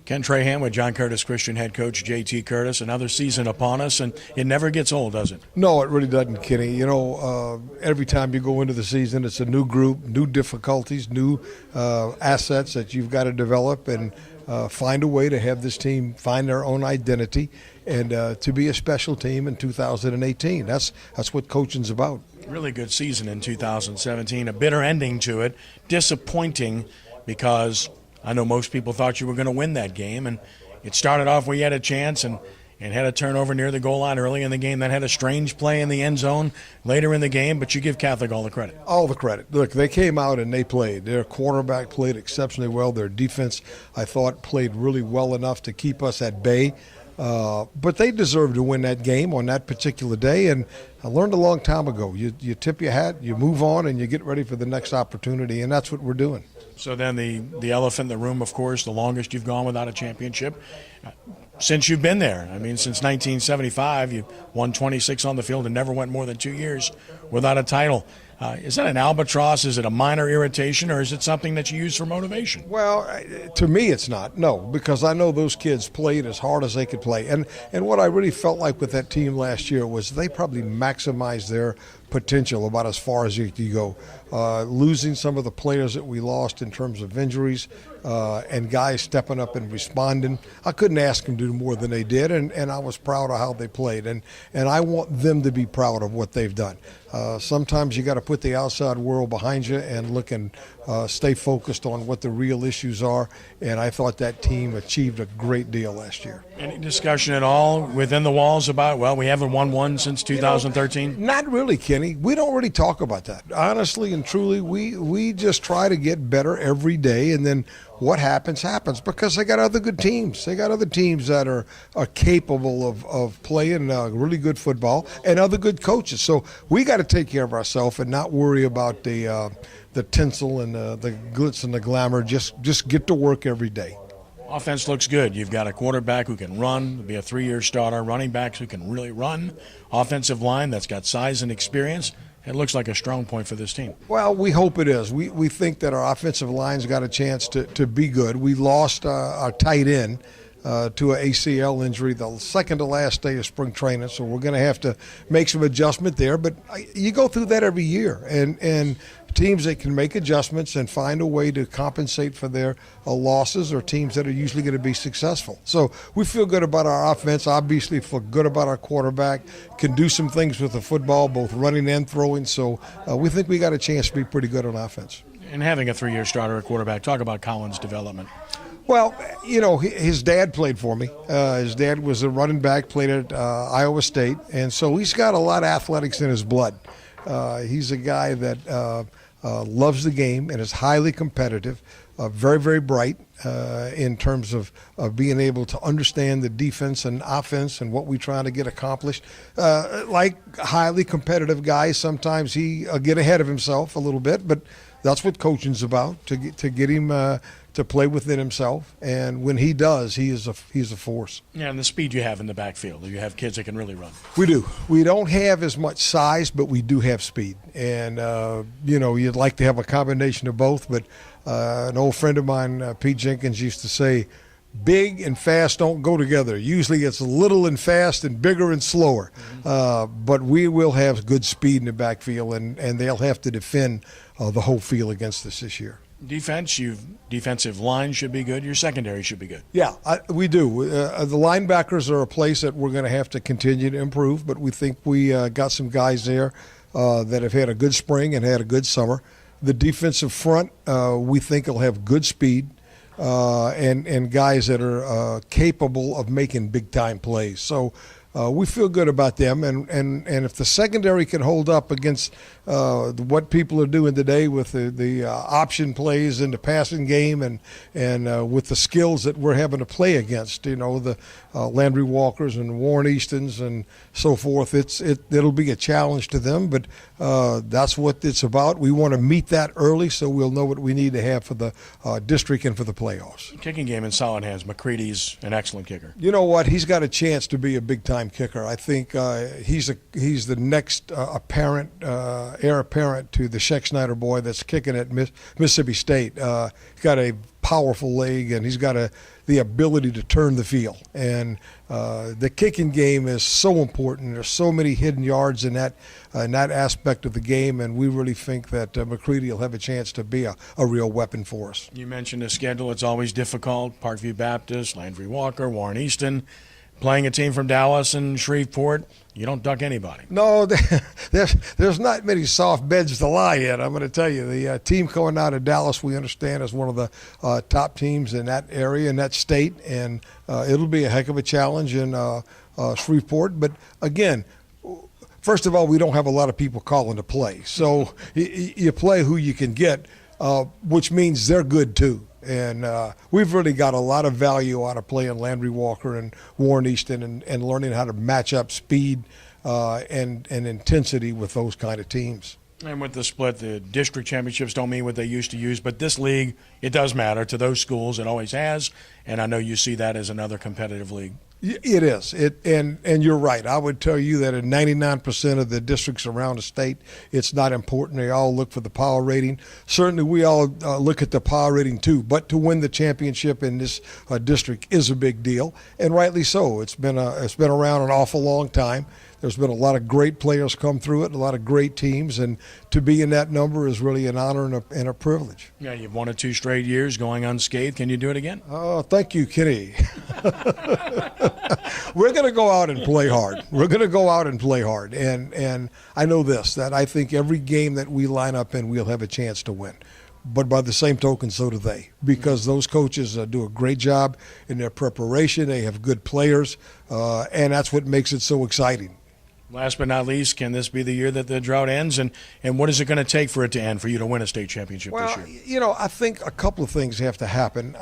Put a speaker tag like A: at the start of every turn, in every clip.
A: Ken Trahan with John Curtis Christian head coach J.T. Curtis. Another season upon us, and it never gets old, does it?
B: No, it really doesn't, Kenny. You know, every time you go into the season, it's a new group, new difficulties, new assets that you've got to develop and find a way to have this team find their own identity and to be a special team in 2018. That's what coaching's about.
A: Really good season in 2017, a bitter ending to it, disappointing because I know most people thought you were going to win that game, and it started off where you had a chance and had a turnover near the goal line early in the game, then had a strange play in the end zone later in the game, but you give Catholic all the credit.
B: All the credit. Look, they came out and they played. Their quarterback played exceptionally well. Their defense, I thought, played really well enough to keep us at bay. But they deserved to win that game on that particular day, and I learned a long time ago, you tip your hat, you move on, and you get ready for the next opportunity, and that's what we're doing.
A: So then the elephant in the room, of course, the longest you've gone without a championship since you've been there. I mean, since 1975, you won 26 on the field and never went more than 2 years without a title. Is that an albatross? Is it a minor irritation, or is it something that you use for motivation?
B: Well, to me it's not, no, because I know those kids played as hard as they could play. And what I really felt like with that team last year was they probably maximized their potential about as far as you could go. Losing some of the players that we lost in terms of injuries and guys stepping up and responding, I couldn't ask them to do more than they did, and I was proud of how they played. And I want them to be proud of what they've done. Sometimes you got to put the outside world behind you and look and stay focused on what the real issues are, and I thought that team achieved a great deal last year.
A: Any discussion at all within the walls about, well, we haven't won one since 2013?
B: Not really, Kenny. We don't really talk about that. Honestly and truly, we just try to get better every day, and then what happens, happens, because they got other good teams. They got other teams that are capable of playing really good football and other good coaches. So we got to take care of ourselves and not worry about the tinsel and the glitz and the glamour. Just get to work every day.
A: Offense looks good. You've got a quarterback who can run, be a 3-year starter, running backs who can really run, offensive line that's got size and experience. It looks like a strong point for this team.
B: Well, we hope it is. We think that our offensive line's got a chance to be good. We lost our tight end to an ACL injury the second to last day of spring training, so we're going to have to make some adjustment there. But you go through that every year, and teams that can make adjustments and find a way to compensate for their losses are teams that are usually going to be successful. So we feel good about our offense, obviously feel good about our quarterback, can do some things with the football, both running and throwing. So we think we got a chance to be pretty good on offense.
A: And having a 3-year starter at quarterback, talk about Colin's development.
B: Well, you know, his dad played for me. His dad was a running back, played at Iowa State, and so he's got a lot of athletics in his blood. He's a guy that loves the game and is highly competitive, very, very bright in terms of being able to understand the defense and offense and what we're trying to get accomplished. Like highly competitive guys, sometimes he'll get ahead of himself a little bit, but that's what coaching's about, to get him to play within himself, and when he does, he's a force.
A: Yeah, and the speed you have in the backfield. You have kids that can really run.
B: We do. We don't have as much size, but we do have speed. And, you know, you'd like to have a combination of both, but an old friend of mine, Pete Jenkins, used to say, big and fast don't go together. Usually it's little and fast and bigger and slower. But we will have good speed in the backfield, and they'll have to defend the whole field against us this year.
A: Defensive line should be good. Your secondary should be good.
B: Yeah, we do. The linebackers are a place that we're going to have to continue to improve, but we think we got some guys there that have had a good spring and had a good summer. The defensive front, we think will have good speed and guys that are capable of making big-time plays. So we feel good about them, and if the secondary can hold up against what people are doing today with the option plays in the passing game and with the skills that we're having to play against, you know, the Landry Walkers and Warren Eastons and so forth, it'll be a challenge to them, but that's what it's about. We want to meet that early so we'll know what we need to have for the district and for the playoffs.
A: Kicking game in solid hands. McCready's an excellent kicker.
B: You know what? He's got a chance to be a big-time big-time kicker. I think he's the next heir apparent to the Scheck-Snyder boy that's kicking at Mississippi State. He's got a powerful leg, and he's got the ability to turn the field. And the kicking game is so important. There's so many hidden yards in that aspect of the game, and we really think that McCready will have a chance to be a real weapon for us.
A: You mentioned the schedule. It's always difficult. Parkview Baptist, Landry Walker, Warren Easton. Playing a team from Dallas and Shreveport, you don't duck anybody.
B: No, there's not many soft beds to lie in. I'm going to tell you, the team coming out of Dallas, we understand, is one of the top teams in that area, in that state, and it'll be a heck of a challenge in Shreveport. But again, first of all, we don't have a lot of people calling to play, so you play who you can get, which means they're good too. And we've really got a lot of value out of playing Landry Walker and Warren Easton and learning how to match up speed and intensity with those kind of teams.
A: And with the split, the district championships don't mean what they used to use, but this league, it does matter to those schools. It always has, and I know you see that as another competitive league.
B: It is. And you're right. I would tell you that in 99% of the districts around the state, it's not important. They all look for the power rating. Certainly, we all look at the power rating too. But to win the championship in this district is a big deal, and rightly so. It's been around an awful long time. There's been a lot of great players come through it, a lot of great teams, and to be in that number is really an honor and a privilege.
A: Yeah, you've won it 2 straight years, going unscathed. Can you do it again?
B: Oh, thank you, Kenny. We're going to go out and play hard. And I know this, that I think every game that we line up in, we'll have a chance to win. But by the same token, so do they, because those coaches do a great job in their preparation. They have good players, and that's what makes it so exciting.
A: Last but not least, can this be the year that the drought ends? And what is it going to take for it to end for you to win a state championship this year?
B: You know, I think a couple of things have to happen.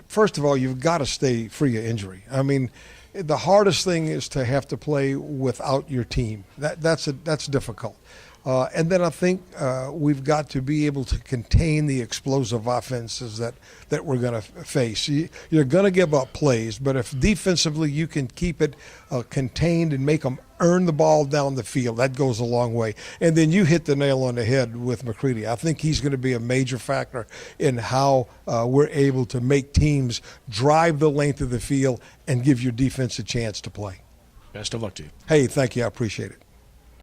B: First of all, you've got to stay free of injury. I mean, the hardest thing is to have to play without your team. That's difficult. And then I think we've got to be able to contain the explosive offenses that we're going to face. You're going to give up plays, but if defensively you can keep it contained and make them earn the ball down the field, that goes a long way. And then you hit the nail on the head with McCready. I think he's going to be a major factor in how we're able to make teams drive the length of the field and give your defense a chance to play.
A: Best of luck to you.
B: Hey, thank you. I appreciate it.